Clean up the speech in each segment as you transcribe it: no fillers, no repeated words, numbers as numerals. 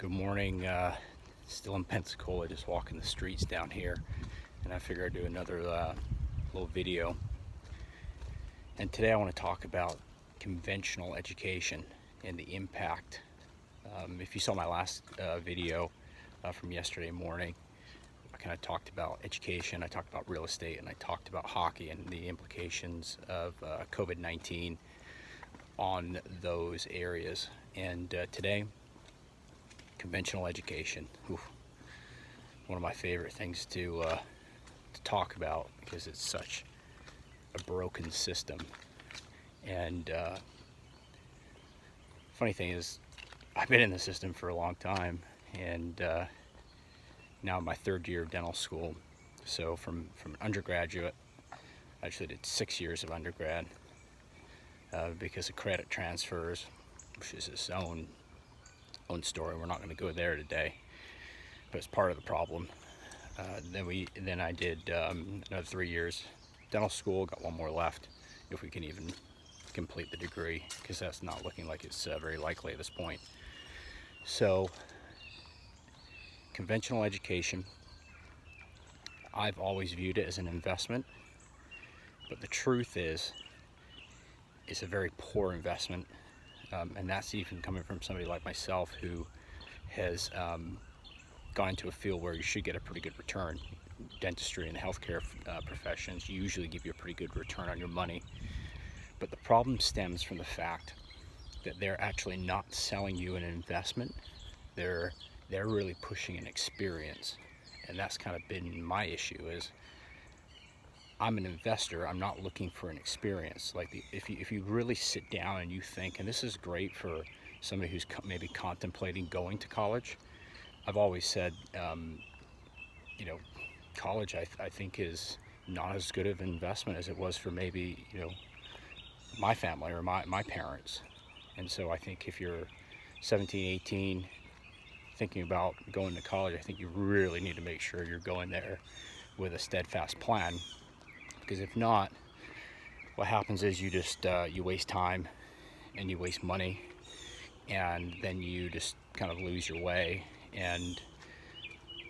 Good morning. Still in Pensacola, just walking the streets down here, and I figure I'd do another little video. And today I want to talk about conventional education and the impact. If you saw my last video from yesterday morning, I kind of talked about education, I talked about real estate, and I talked about hockey and the implications of COVID-19 on those areas. And today, conventional education. Oof, one of my favorite things to talk about because it's such a broken system. And funny thing is, I've been in the system for a long time, and now I'm my third year of dental school. So from undergraduate, I actually did 6 years of undergrad because of credit transfers, which is its own story. We're not going to go there today, but it's part of the problem. Then I did another 3 years dental school. Got one more left, if we can even complete the degree, because that's not looking like it's very likely at this point. So, conventional education, I've always viewed it as an investment, but the truth is, it's a very poor investment. And that's even coming from somebody like myself who has gone into a field where you should get a pretty good return. Dentistry and healthcare professions usually give you a pretty good return on your money. But the problem stems from the fact that they're actually not selling you an investment. They're really pushing an experience. And that's kind of been my issue is I'm an investor. I'm not looking for an experience. Like if you really sit down and you think, and this is great for somebody who's maybe contemplating going to college. I've always said, college I think is not as good of an investment as it was for maybe my family or my parents. And so I think if you're 17, 18, thinking about going to college, I think you really need to make sure you're going there with a steadfast plan. Because if not, what happens is you just you waste time and you waste money, and then you just kind of lose your way. And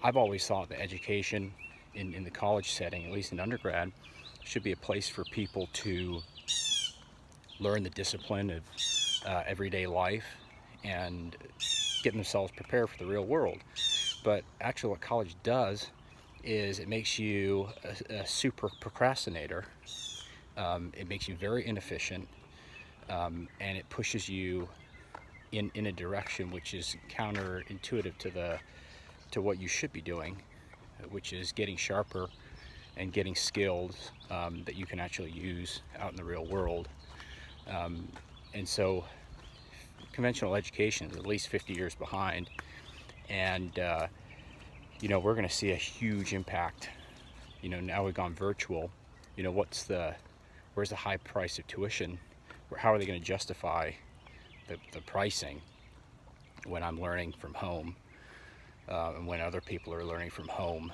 I've always thought that education in the college setting, at least in undergrad, should be a place for people to learn the discipline of everyday life and get themselves prepared for the real world. But actually what college does is it makes you a super procrastinator. It makes you very inefficient, and it pushes you in a direction which is counterintuitive to what you should be doing, which is getting sharper and getting skills that you can actually use out in the real world. And so conventional education is at least 50 years behind, and we're going to see a huge impact. Now we've gone virtual. Where's the high price of tuition? How are they going to justify the pricing when I'm learning from home, and when other people are learning from home,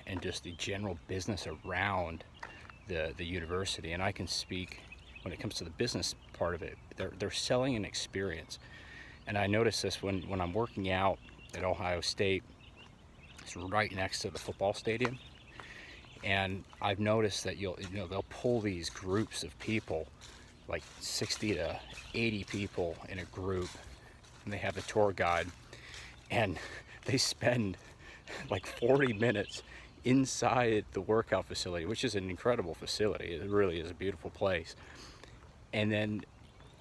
and just the general business around the university? And I can speak when it comes to the business part of it. They're selling an experience, and I notice this when I'm working out at Ohio State. It's right next to the football stadium, and I've noticed that they'll pull these groups of people, like 60 to 80 people in a group, and they have a tour guide, and they spend like 40 minutes inside the workout facility, which is an incredible facility. It really is a beautiful place. And then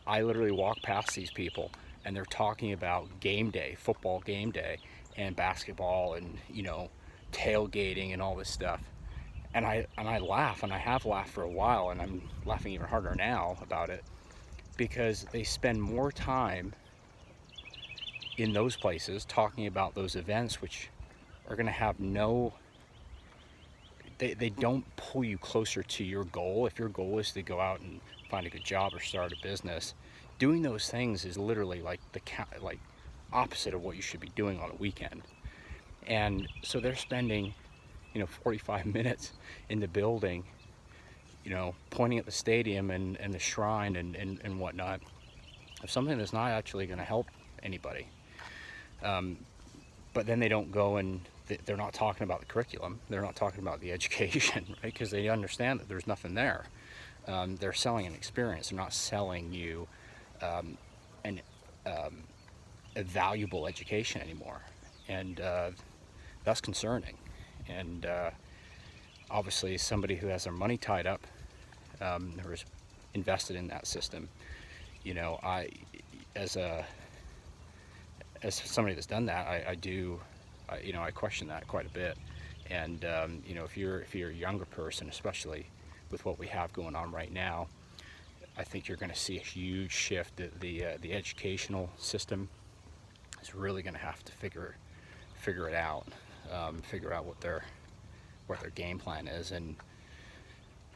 I literally walk past these people, and they're talking about game day, football game day, and basketball, and tailgating and all this stuff. And I laugh, and I have laughed for a while, and I'm laughing even harder now about it, because they spend more time in those places talking about those events, which are going to have they don't pull you closer to your goal. If your goal is to go out and find a good job or start a business, doing those things is literally like opposite of what you should be doing on a weekend. And so they're spending 45 minutes in the building, pointing at the stadium and the shrine and whatnot, of something that's not actually going to help anybody. but then they don't go and they're not talking about the curriculum. They're not talking about the education, right? Because they understand that there's nothing there. They're selling an experience. They're not selling you an a valuable education anymore, and that's concerning. And obviously, somebody who has their money tied up, who is invested in that system, you know, as somebody that's done that, I question that quite a bit. And you know, if you're a younger person, especially with what we have going on right now, I think you're going to see a huge shift. The educational system is really going to have to figure it out, figure out what their game plan is. And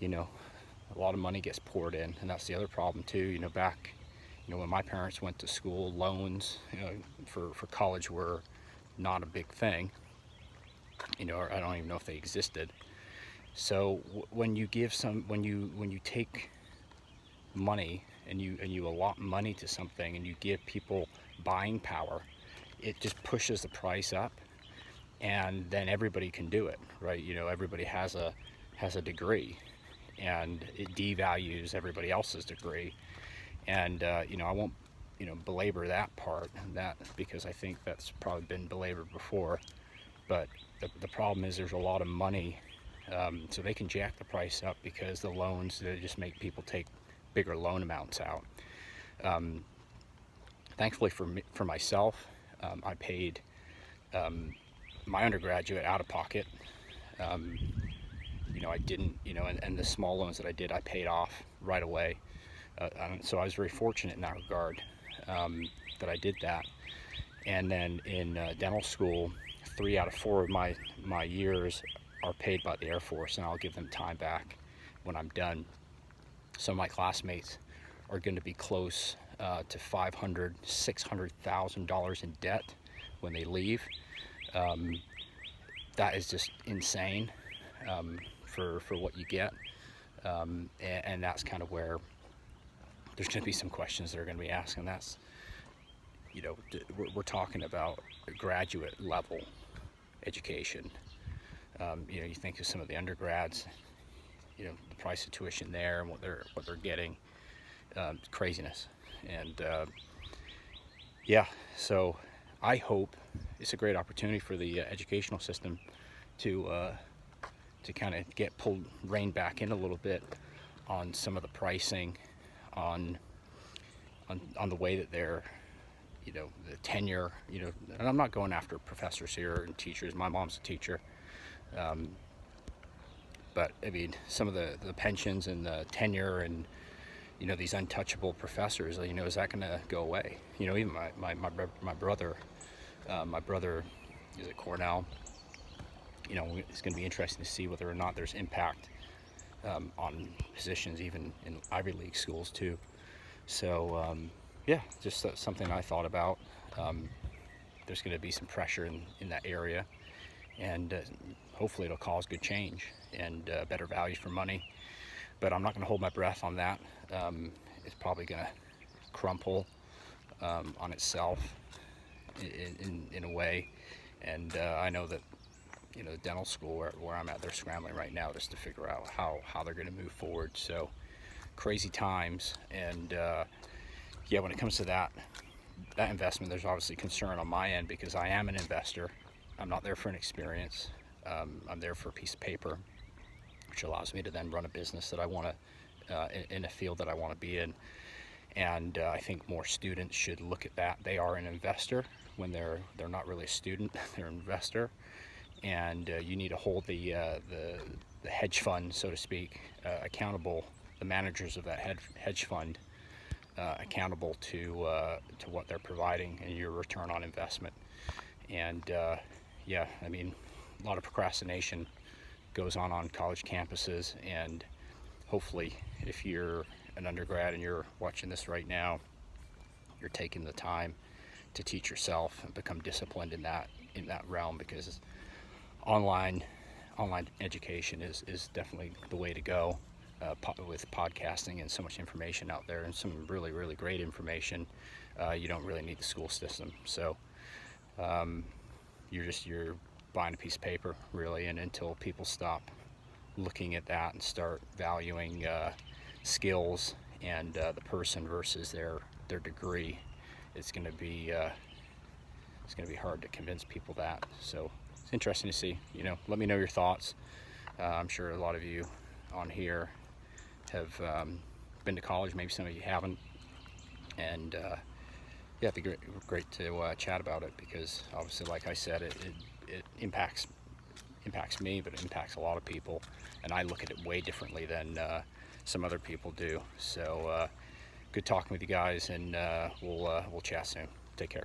you know, a lot of money gets poured in, and that's the other problem too. You know, back, you know, when my parents went to school, loans, you know, for college were not a big thing. You know, or I don't even know if they existed. So when you take money and you allot money to something and you give people buying power, it just pushes the price up, and then everybody can do it, right? You know, everybody has a degree, and it devalues everybody else's degree. And you know, I won't, you know, belabor that part, because I think that's probably been belabored before. But the problem is there's a lot of money, so they can jack the price up because the loans, they just make people take bigger loan amounts out. Thankfully for myself, I paid my undergraduate out of pocket. You know, I didn't, you know, and the small loans that I did, I paid off right away. So I was very fortunate in that regard, that I did that. And then in dental school, 3 out of 4 of my years are paid by the Air Force, and I'll give them time back when I'm done. So my classmates are going to be close to $500,000, $600,000 in debt when they leave. That is just insane for what you get, and that's kind of where there's going to be some questions that are going to be asked, and that's, you know, we're talking about graduate level education. You know, you think of some of the undergrads, you know, the price of tuition there and what they're getting, craziness. And yeah, so I hope it's a great opportunity for the educational system to kind of get rein back in a little bit on some of the pricing, on the way that they're, you know, the tenure, you know, and I'm not going after professors here and teachers. My mom's a teacher. But I mean, some of the pensions and the tenure and, you know, these untouchable professors, you know, is that going to go away? You know, even my brother is at Cornell. You know, it's going to be interesting to see whether or not there's impact on positions even in Ivy League schools too. So yeah, just something I thought about. There's going to be some pressure in that area, and hopefully it'll cause good change and better value for money. But I'm not going to hold my breath on that. It's probably going to crumple on itself in a way. And I know that, you know, the dental school where I'm at, they're scrambling right now just to figure out how they're going to move forward. So crazy times. And yeah, when it comes to that investment, there's obviously concern on my end because I am an investor. I'm not there for an experience. I'm there for a piece of paper, which allows me to then run a business that I want to, in a field that I want to be in. And I think more students should look at that. They are an investor when they're not really a student. They're an investor, and you need to hold the hedge fund, so to speak, accountable. The managers of that hedge fund accountable to what they're providing and your return on investment. And yeah, I mean, a lot of procrastination goes on college campuses, and hopefully if you're an undergrad and you're watching this right now, you're taking the time to teach yourself and become disciplined in that realm, because online education is definitely the way to go, with podcasting and so much information out there and some really, really great information. You don't really need the school system. So you're buying a piece of paper, really. And until people stop looking at that and start valuing skills and the person versus their degree, it's going to be hard to convince people that. So it's interesting to see. Let me know your thoughts. I'm sure a lot of you on here have been to college. Maybe some of you haven't, and yeah, it'd be great to chat about it, because obviously, like I said, it impacts me, but it impacts a lot of people, and I look at it way differently than some other people do. So good talking with you guys, and we'll chat soon. Take care.